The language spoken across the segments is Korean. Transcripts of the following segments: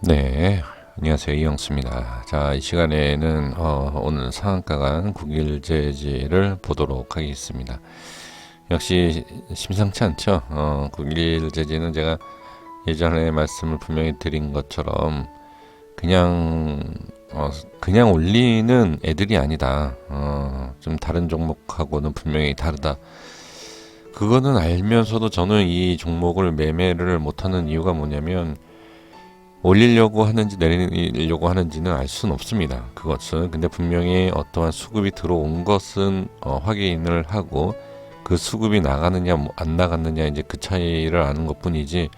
네, 안녕하세요. 이영수입니다. 자, 이 시간에는 오늘 상한가 국일제지를 보도록 하겠습니다. 역시 심상치 않죠. 국일제지는 제가 예전에 말씀을 분명히 드린 것처럼 그냥 그냥 올리는 애들이 아니다. 좀 다른 종목하고는 분명히 다르다. 그거는 알면서도 저는 이 종목을 매매를 못하는 이유가 뭐냐면 올리려고 하는지 내리려고 하는지는 알 수는 없습니다. 그것은 근데 분명히 어떠한 수급이 들어온 것은 확인을 하고 그 수급이 나가느냐 안 나갔느냐 이제 그 차이를 아는 것뿐이지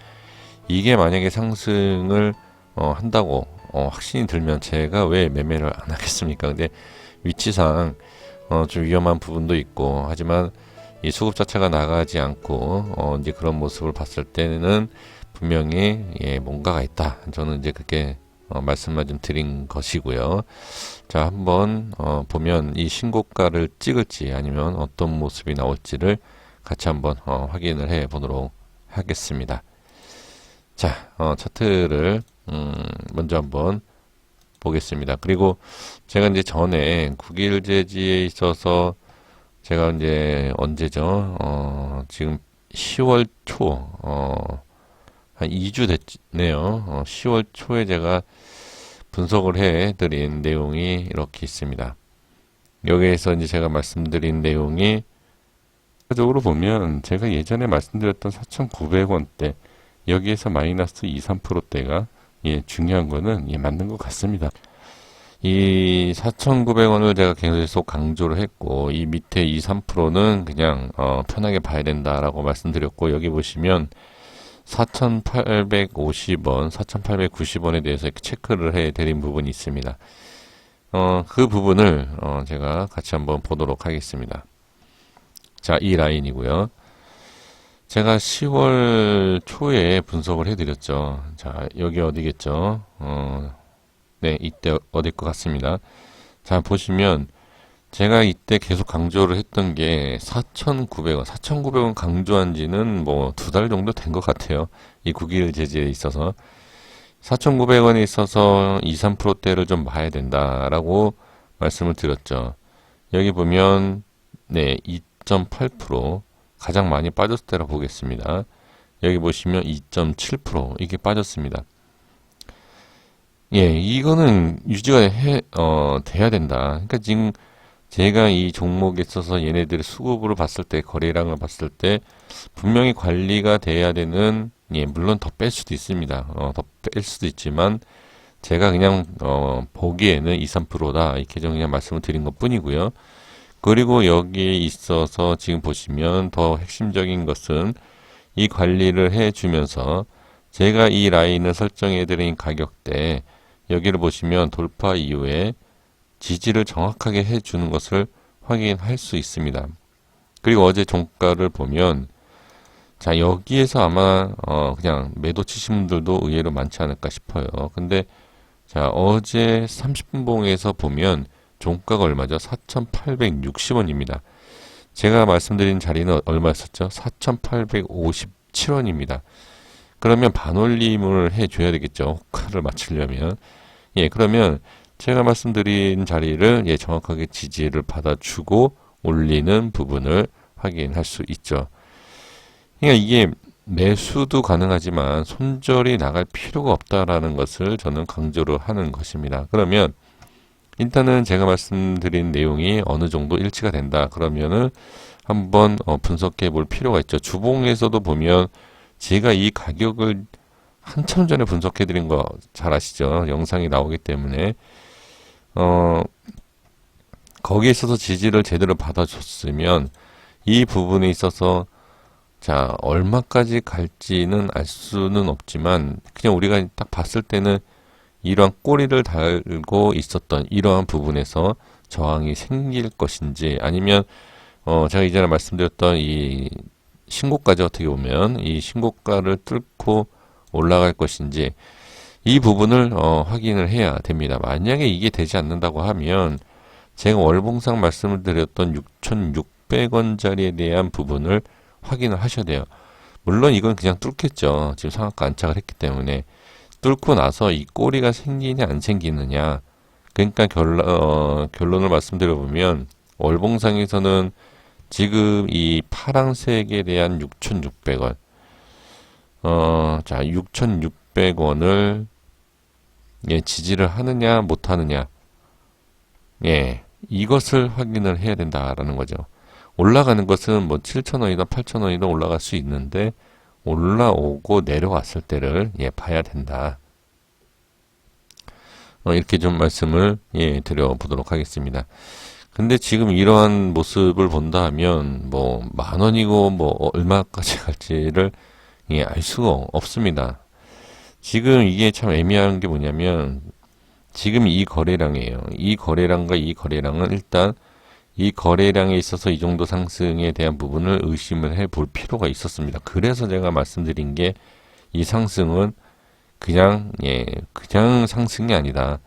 이게 만약에 상승을 한다고 확신이 들면 제가 왜 매매를 안 하겠습니까? 근데 위치상 좀 위험한 부분도 있고 하지만 이 수급 자체가 나가지 않고 이제 그런 모습을 봤을 때는 분명히 뭔가가 있다. 저는 이제 그렇게 말씀만 좀 드린 것이고요. 자, 한번 보면 이 신고가를 찍을지 아니면 어떤 모습이 나올지를 같이 한번 확인을 해 보도록 하겠습니다. 자, 차트를 먼저 한번 보겠습니다. 그리고 제가 이제 전에 국일제지에 있어서 제가 이제 언제죠? 지금 10월 초, 한 2주 됐네요. 10월 초에 제가 분석을 해 드린 내용이 이렇게 있습니다. 여기에서 이제 제가 말씀드린 내용이 결과적으로 보면 제가 예전에 말씀드렸던 4,900원대 여기에서 마이너스 2, 3%대가 중요한 거는 맞는 것 같습니다. 이 4,900원을 제가 계속 강조를 했고 이 밑에 2, 3%는 그냥 편하게 봐야 된다라고 말씀드렸고 여기 보시면 4,850원, 4,890원에 대해서 이렇게 체크를 해 드린 부분이 있습니다. 그 부분을 제가 같이 한번 보도록 하겠습니다. 자, 이 라인이고요. 제가 10월 초에 분석을 해드렸죠. 자, 여기 어디겠죠? 네, 이때 어딜 것 같습니다. 자, 보시면 제가 이때 계속 강조를 했던 게 4,900원, 4,900원 강조한 지는 뭐 2달 정도 된 것 같아요. 이 국일 제지에 있어서 4,900원에 있어서 2, 3%대를 좀 봐야 된다라고 말씀을 드렸죠. 여기 보면 네, 2.8% 가장 많이 빠졌을 때라 보겠습니다. 여기 보시면 2.7% 이게 빠졌습니다. 예, 이거는 유지가 돼야 된다. 그러니까 지금 제가 이 종목에 있어서 얘네들의 수급으로 봤을 때, 거래량을 봤을 때, 분명히 관리가 돼야 되는, 물론 더 뺄 수도 있습니다. 더 뺄 수도 있지만, 제가 그냥, 보기에는 2, 3%다. 이렇게 좀 그냥 말씀을 드린 것 뿐이고요. 그리고 여기에 있어서 지금 보시면 더 핵심적인 것은 이 관리를 해주면서, 제가 이 라인을 설정해 드린 가격대, 여기를 보시면 돌파 이후에 지지를 정확하게 해주는 것을 확인할 수 있습니다. 그리고 어제 종가를 보면 자 여기에서 아마 그냥 매도 치신 분들도 의외로 많지 않을까 싶어요. 근데 자 어제 30분 봉에서 보면 종가가 얼마죠? 4,860원입니다. 제가 말씀드린 자리는 얼마였었죠? 4,857원입니다. 그러면 반올림을 해줘야 되겠죠. 호가를 맞추려면. 그러면 제가 말씀드린 자리를 정확하게 지지를 받아주고 올리는 부분을 확인할 수 있죠. 그러니까 이게 매수도 가능하지만 손절이 나갈 필요가 없다라는 것을 저는 강조를 하는 것입니다. 그러면 일단은 제가 말씀드린 내용이 어느 정도 일치가 된다. 그러면은 한번 분석해 볼 필요가 있죠. 주봉에서도 보면 제가 이 가격을 한참 전에 분석해 드린 거 잘 아시죠? 영상이 나오기 때문에 거기에 있어서 지지를 제대로 받아줬으면 이 부분에 있어서 자 얼마까지 갈지는 알 수는 없지만 그냥 우리가 딱 봤을 때는 이러한 꼬리를 달고 있었던 이러한 부분에서 저항이 생길 것인지 아니면 제가 이전에 말씀드렸던 이 신고가지 어떻게 보면 이 신고가를 뚫고 올라갈 것인지 이 부분을 확인을 해야 됩니다. 만약에 이게 되지 않는다고 하면 제가 월봉상 말씀을 드렸던 6,600원짜리에 대한 부분을 확인을 하셔야 돼요. 물론 이건 그냥 뚫겠죠. 지금 상한가 안착을 했기 때문에 뚫고 나서 이 꼬리가 생기냐 안 생기느냐. 그러니까 결론을 말씀드려보면 월봉상에서는 지금 이 파란색에 대한 6,600원 자 6,600원을 예, 지지를 하느냐 못하느냐 예, 이것을 확인을 해야 된다라는 거죠. 올라가는 것은 뭐 7,000원이든 8,000원이든 올라갈 수 있는데 올라오고 내려왔을 때를 예, 봐야 된다. 이렇게 좀 말씀을 예, 드려보도록 하겠습니다. 근데 지금 이러한 모습을 본다 하면 뭐 10,000원이고 뭐 얼마까지 갈지를 예, 알 수가 없습니다. 지금 이게 참 애매한 게 뭐냐면 지금 이 거래량이에요. 이 거래량과 이 거래량은 일단 이 거래량에 있어서 이 정도 상승에 대한 부분을 의심을 해볼 필요가 있었습니다. 그래서 제가 말씀드린 게 이 상승은 그냥 예 그냥 상승이 아니다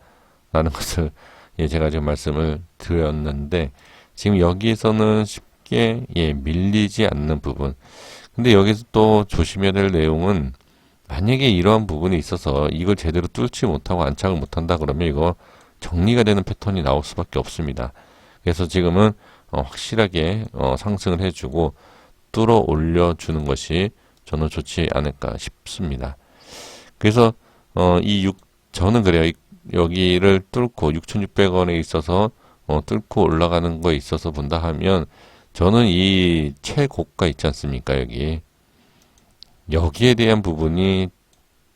라는 것을 예 제가 지금 말씀을 드렸는데 지금 여기에서는 쉽게 예 밀리지 않는 부분. 근데 여기서 또 조심해야 될 내용은 만약에 이러한 부분이 있어서 이걸 제대로 뚫지 못하고 안착을 못한다 그러면 이거 정리가 되는 패턴이 나올 수밖에 없습니다. 그래서 지금은 확실하게 상승을 해주고 뚫어 올려주는 것이 저는 좋지 않을까 싶습니다. 그래서 저는 그래요. 여기를 뚫고 6,600원에 있어서 뚫고 올라가는 거에 있어서 본다 하면 저는 이 최고가 있지 않습니까? 여기에 대한 부분이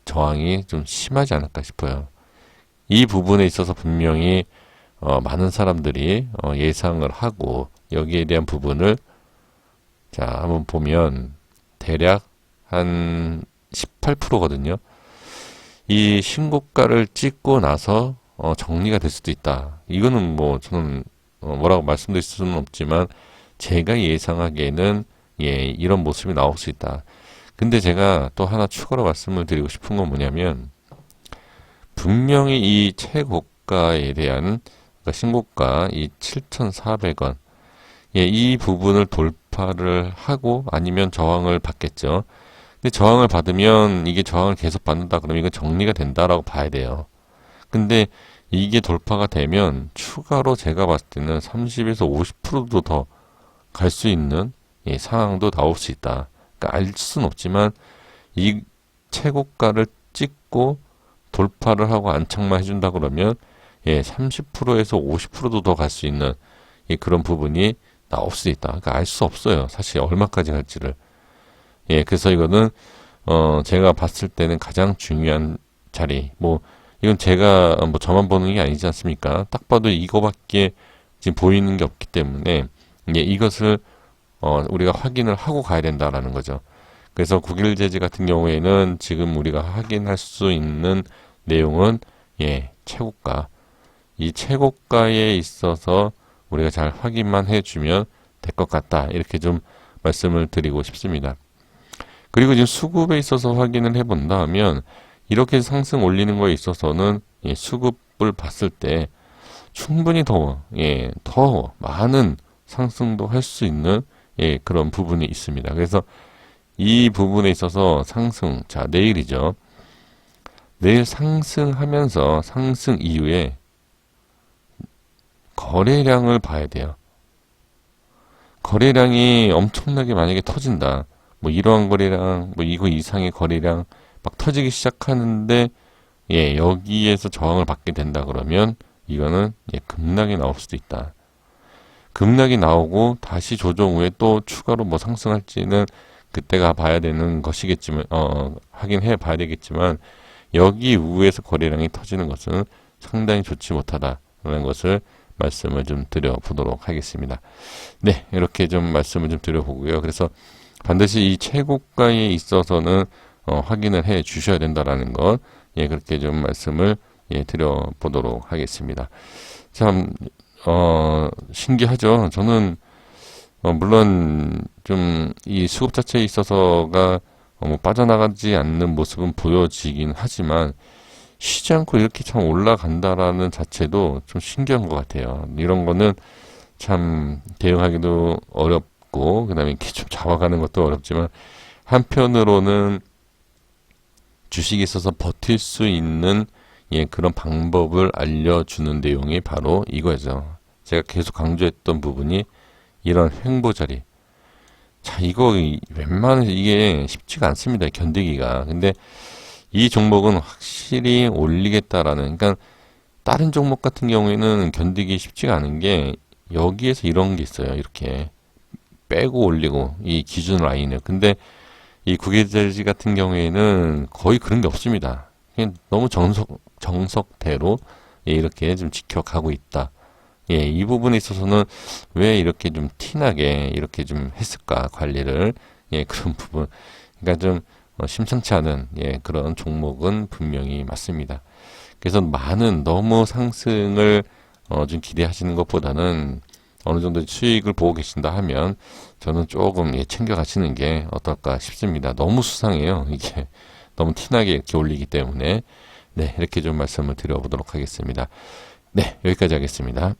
저항이 좀 심하지 않을까 싶어요. 이 부분에 있어서 분명히 많은 사람들이 예상을 하고 여기에 대한 부분을 자 한번 보면 대략 한 18%거든요. 이 신고가를 찍고 나서 정리가 될 수도 있다. 이거는 뭐 저는 뭐라고 말씀드릴 수는 없지만 제가 예상하기에는 예 이런 모습이 나올 수 있다. 근데 제가 또 하나 추가로 말씀을 드리고 싶은 건 뭐냐면 분명히 이 최고가에 대한 그러니까 신고가 이 7,400원 예, 이 부분을 돌파를 하고 아니면 저항을 받겠죠. 근데 저항을 받으면 이게 저항을 계속 받는다 그러면 이건 정리가 된다라고 봐야 돼요. 근데 이게 돌파가 되면 추가로 제가 봤을 때는 30에서 50%도 더 갈 수 있는 예, 상황도 나올 수 있다. 그러니까 알 수는 없지만 이 최고가를 찍고 돌파를 하고 안착만 해준다 그러면 예, 30%에서 50%도 더 갈 수 있는 예, 그런 부분이 나올 수 있다. 그러니까 알 수 없어요. 사실 얼마까지 갈지를. 예, 그래서 이거는 제가 봤을 때는 가장 중요한 자리. 뭐 이건 제가 뭐 저만 보는 게 아니지 않습니까? 딱 봐도 이거밖에 지금 보이는 게 없기 때문에 예, 이것을 우리가 확인을 하고 가야 된다라는 거죠. 그래서 국일제지 같은 경우에는 지금 우리가 확인할 수 있는 내용은 예, 최고가. 이 최고가에 있어서 우리가 잘 확인만 해주면 될 것 같다. 이렇게 좀 말씀을 드리고 싶습니다. 그리고 지금 수급에 있어서 확인을 해본다 하면 이렇게 상승 올리는 거에 있어서는 예, 수급을 봤을 때 충분히 더 많은 상승도 할 수 있는 예, 그런 부분이 있습니다. 그래서 이 부분에 있어서 상승, 자 내일이죠. 내일 상승하면서 상승 이후에 거래량을 봐야 돼요. 거래량이 엄청나게 만약에 터진다. 뭐 이러한 거래량, 뭐 이거 이상의 거래량 막 터지기 시작하는데 예, 여기에서 저항을 받게 된다 그러면 이거는 예, 급락이 나올 수도 있다. 급락이 나오고 다시 조정 후에 또 추가로 뭐 상승할지는 그때가 봐야 되는 것이겠지만 확인해 봐야 되겠지만 여기 이후에서 거래량이 터지는 것은 상당히 좋지 못하다라는 것을 말씀을 좀 드려보도록 하겠습니다. 네, 이렇게 좀 말씀을 좀 드려보고요. 그래서 반드시 이 최고가에 있어서는 확인을 해 주셔야 된다라는 것, 예, 그렇게 좀 말씀을 예, 드려보도록 하겠습니다. 참 신기하죠. 저는 물론 좀 이 수급 자체에 있어서가 뭐 빠져나가지 않는 모습은 보여지긴 하지만 쉬지 않고 이렇게 참 올라간다라는 자체도 좀 신기한 것 같아요. 이런 거는 참 대응하기도 어렵고 그다음에 이렇게 좀 잡아가는 것도 어렵지만 한편으로는 주식에 있어서 버틸 수 있는 예, 그런 방법을 알려주는 내용이 바로 이거죠. 제가 계속 강조했던 부분이 이런 횡보 자리. 자, 이거 웬만해서 이게 쉽지가 않습니다. 견디기가. 근데 이 종목은 확실히 올리겠다라는, 그러니까 다른 종목 같은 경우에는 견디기 쉽지가 않은 게 여기에서 이런 게 있어요. 이렇게 빼고 올리고 이 기준 라인을. 근데 이 구기자지 같은 경우에는 거의 그런 게 없습니다. 그냥 너무 정석대로 예, 이렇게 좀 지켜가고 있다. 예, 이 부분에 있어서는 왜 이렇게 좀 티나게 이렇게 좀 했을까 관리를 예, 그런 부분. 그러니까 좀 심상치 않은 예, 그런 종목은 분명히 맞습니다. 그래서 많은 너무 상승을 좀 기대하시는 것보다는 어느 정도 수익을 보고 계신다 하면 저는 조금 예, 챙겨 가시는 게 어떨까 싶습니다. 너무 수상해요. 이게 너무 티나게 이렇게 올리기 때문에 네, 이렇게 좀 말씀을 드려보도록 하겠습니다. 네, 여기까지 하겠습니다.